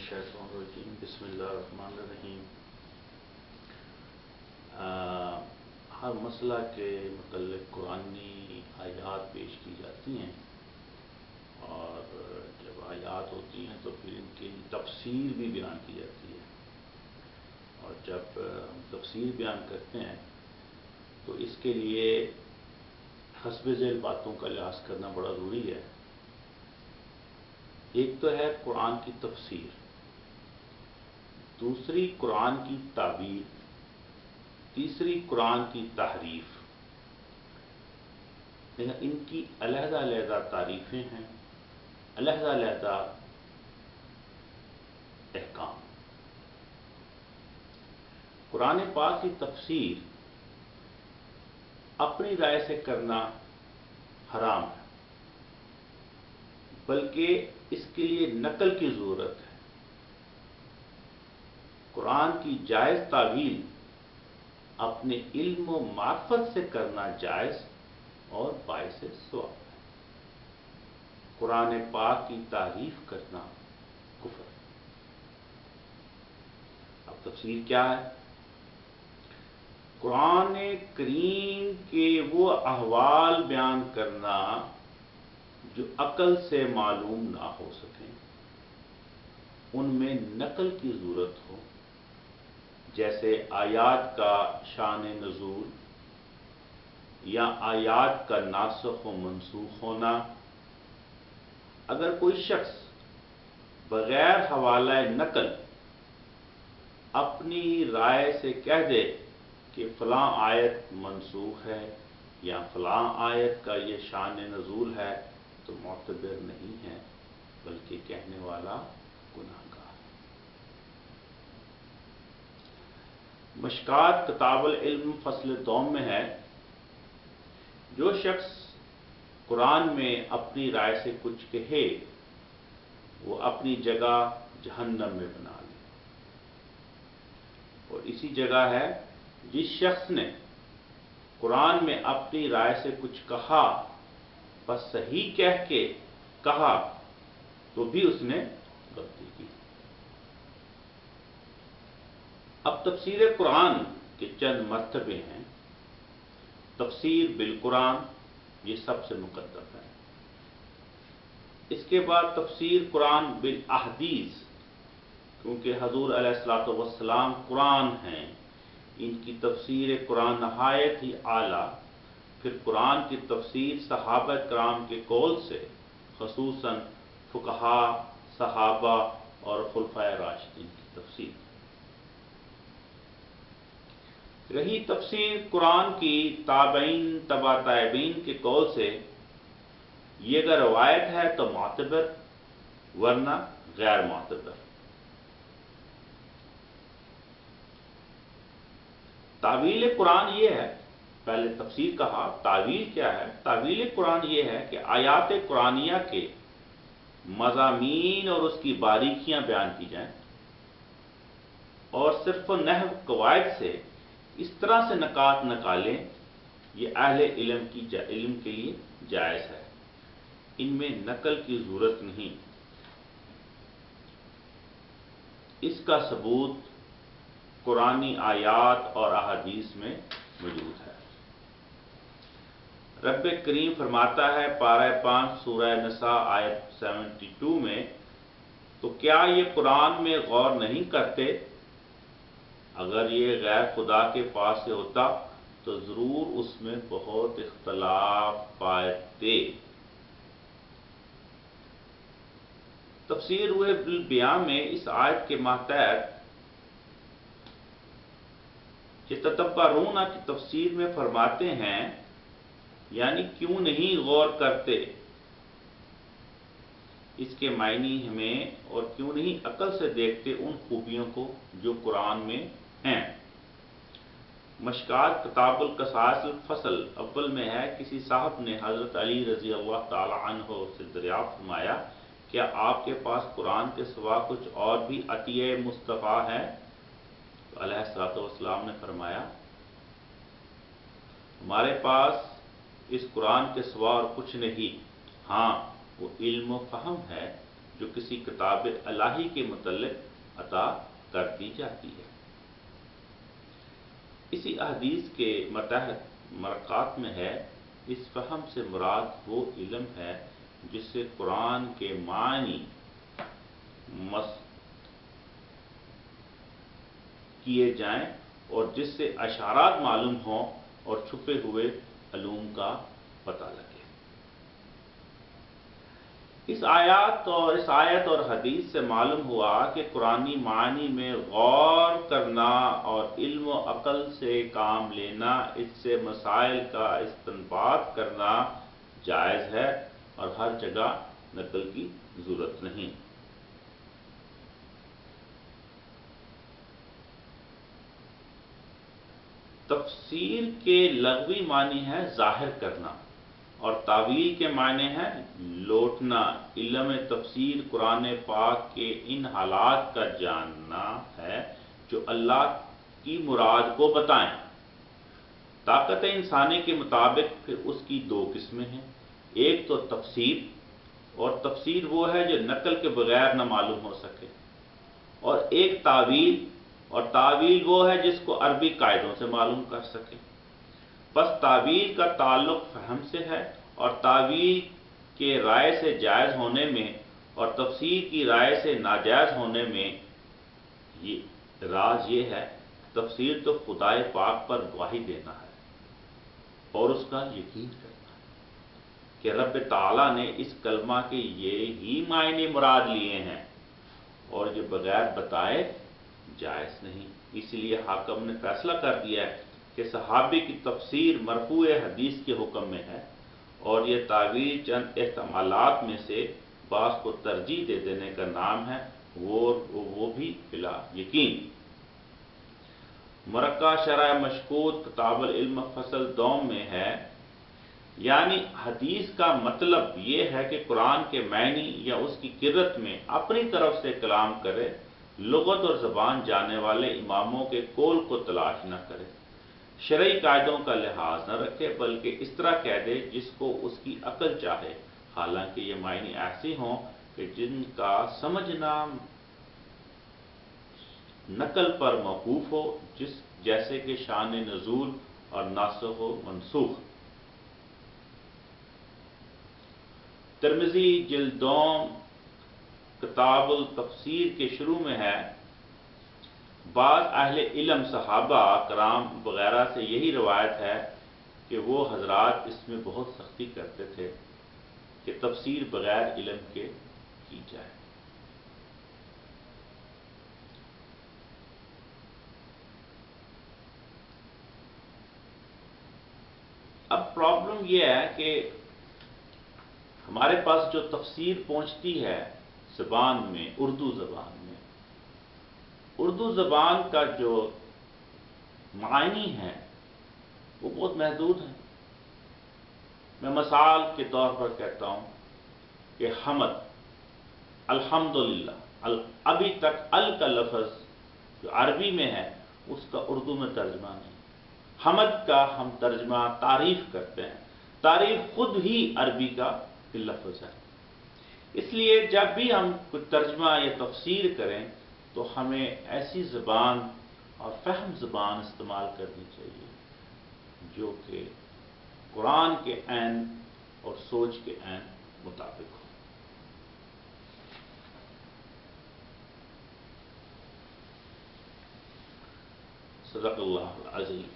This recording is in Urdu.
الشیطان الرجیم بسم اللہ الرحمن الرحیم۔ ہر مسئلہ کے متعلق قرآنی آیات پیش کی جاتی ہیں، اور جب آیات ہوتی ہیں تو پھر ان کی تفسیر بھی بیان کی جاتی ہے، اور جب ہم تفسیر بیان کرتے ہیں تو اس کے لیے حسب ذیل باتوں کا لحاظ کرنا بڑا ضروری ہے۔ ایک تو ہے قرآن کی تفسیر، دوسری قرآن کی تعبیر، تیسری قرآن کی تحریف۔ لیکن ان کی علیحدہ علیحدہ تعریفیں ہیں، علیحدہ علیحدہ احکام۔ قرآن پاک کی تفسیر اپنی رائے سے کرنا حرام ہے، بلکہ اس کے لیے نقل کی ضرورت ہے۔ قرآن کی جائز تعویل اپنے علم و معرفت سے کرنا جائز اور باعث ثواب ہے۔ قرآن پاک کی تعریف کرنا کفر ہے۔ اب تفسیر کیا ہے؟ قرآن کریم کے وہ احوال بیان کرنا جو عقل سے معلوم نہ ہو سکیں، ان میں نقل کی ضرورت ہو، جیسے آیات کا شان نزول یا آیات کا ناسخ و منسوخ ہونا۔ اگر کوئی شخص بغیر حوالہ نقل اپنی رائے سے کہہ دے کہ فلاں آیت منسوخ ہے یا فلاں آیت کا یہ شان نزول ہے تو معتبر نہیں ہے، بلکہ کہنے والا گناہگار ہے۔ مشکات کتاب العلم فصل دوم میں ہے، جو شخص قرآن میں اپنی رائے سے کچھ کہے وہ اپنی جگہ جہنم میں بنا لے۔ اور اسی جگہ ہے، جس شخص نے قرآن میں اپنی رائے سے کچھ کہا بس صحیح کہہ کے کہا تو بھی اس نے غلطی کی۔ اب تفسیر قرآن کے چند مرتبے ہیں۔ تفسیر بالقرآن، یہ سب سے مقدم ہے۔ اس کے بعد تفسیر قرآن بالاحادیث، کیونکہ حضور علیہ الصلوۃ والسلام قرآن ہیں، ان کی تفسیر قرآن نہایت ہی اعلیٰ۔ پھر قرآن کی تفسیر صحابہ کرام کے قول سے، خصوصاً فقہاء، صحابہ اور خلفائے راشدین کی تفسیر۔ رہی تفسیر قرآن کی تابعین، تبع تابعین کے قول سے، یہ اگر روایت ہے تو معتبر، ورنہ غیر معتبر۔ تعویل قرآن یہ ہے، پہلے تفسیر کہا، تعویل کیا ہے؟ تعویل قرآن یہ ہے کہ آیات قرآنیہ کے مضامین اور اس کی باریکیاں بیان کی جائیں، اور صرف نحو قواعد سے اس طرح سے نکات نکالیں، یہ اہل علم کے لیے جائز ہے۔ ان میں نقل کی ضرورت نہیں۔ اس کا ثبوت قرآنی آیات اور احادیث میں موجود ہے۔ رب کریم فرماتا ہے پارہ 5 سورہ نساء آیت 72 میں، تو کیا یہ قرآن میں غور نہیں کرتے؟ اگر یہ غیر خدا کے پاس سے ہوتا تو ضرور اس میں بہت اختلاف پاتے۔ تفسیر روح البیان میں اس آیت کے ماتحت یتدبرون کی تفسیر میں فرماتے ہیں، یعنی کیوں نہیں غور کرتے اس کے معنی ہمیں، اور کیوں نہیں عقل سے دیکھتے ان خوبیوں کو جو قرآن میں ہیں۔ مشکات کتاب القصاص فصل اول میں ہے، کسی صاحب نے حضرت علی رضی اللہ تعالی عنہ سے دریافت فرمایا، کیا آپ کے پاس قرآن کے سوا کچھ اور بھی عطیہ مصطفیٰ ہے؟ تو علیہ الصلوۃ والسلام نے فرمایا، ہمارے پاس اس قرآن کے سوا اور کچھ نہیں، ہاں وہ علم و فہم ہے جو کسی کتاب الہی کے متعلق عطا کر دی جاتی ہے۔ اسی حدیث کے متحد مرکات میں ہے، اس فہم سے مراد وہ علم ہے جس سے قرآن کے معنی کیے جائیں اور جس سے اشارات معلوم ہوں اور چھپے ہوئے علوم کا پتہ لگے۔ اس آیت اور حدیث سے معلوم ہوا کہ قرآنی معنی میں غور کرنا اور علم و عقل سے کام لینا، اس سے مسائل کا استنباط کرنا جائز ہے اور ہر جگہ نقل کی ضرورت نہیں۔ تفسیر کے لغوی معنی ہے ظاہر کرنا اور تاویل کے معنی ہے لوٹنا۔ علم تفسیر قرآن پاک کے ان حالات کا جاننا ہے جو اللہ کی مراد کو بتائیں۔ طاقت انسانی کے مطابق پھر اس کی دو قسمیں ہیں، ایک تو تفسیر، اور تفسیر وہ ہے جو نقل کے بغیر نہ معلوم ہو سکے، اور ایک تعویل، اور تعویل وہ ہے جس کو عربی قاعدوں سے معلوم کر سکے۔ پس تعویل کا تعلق فہم سے ہے، اور تعویل کے رائے سے جائز ہونے میں اور تفسیر کی رائے سے ناجائز ہونے میں راز یہ ہے، تفسیر تو خدائے پاک پر گواہی دینا ہے اور اس کا یقین کرنا ہے کہ رب تعالیٰ نے اس کلمہ کے یہی معنی مراد لیے ہیں، اور یہ بغیر بتائے جائز نہیں۔ اس لیے حاکم نے فیصلہ کر دیا ہے کہ صحابی کی تفسیر مرفوع حدیث کے حکم میں ہے، اور یہ تعویل چند احتمالات میں سے بعض کو ترجیح دے دینے کا نام ہے، وہ بھی بلا یقین۔ مرکہ شرح مشکوت کتاب العلم فصل دوم میں ہے، یعنی حدیث کا مطلب یہ ہے کہ قرآن کے معنی یا اس کی قرت میں اپنی طرف سے کلام کرے، لغت اور زبان جاننے والے اماموں کے قول کو تلاش نہ کرے، شرعی قاعدوں کا لحاظ نہ رکھے، بلکہ اس طرح کہہ دے جس کو اس کی عقل چاہے، حالانکہ یہ معنی ایسے ہوں کہ جن کا سمجھنا نقل پر موقوف ہو، جیسے کہ شان نزول اور ناسخ و منسوخ۔ ترمذی جلد دوم کتاب التفسیر کے شروع میں ہے، بعض اہل علم صحابہ کرام وغیرہ سے یہی روایت ہے کہ وہ حضرات اس میں بہت سختی کرتے تھے کہ تفسیر بغیر علم کے کی جائے۔ اب پرابلم یہ ہے کہ ہمارے پاس جو تفسیر پہنچتی ہے زبان میں، اردو زبان میں، اردو زبان کا جو معنی ہے وہ بہت محدود ہے۔ میں مثال کے طور پر کہتا ہوں کہ حمد، الحمدللہ، ابھی تک ال کا لفظ جو عربی میں ہے اس کا اردو میں ترجمہ نہیں۔ حمد کا ہم ترجمہ تعریف کرتے ہیں، تعریف خود ہی عربی کا لفظ ہے۔ اس لیے جب بھی ہم کوئی ترجمہ یا تفسیر کریں تو ہمیں ایسی زبان اور فہم زبان استعمال کرنی چاہیے جو کہ قرآن کے عین اور سوچ کے عین مطابق ہو۔ صدق اللہ العظیم۔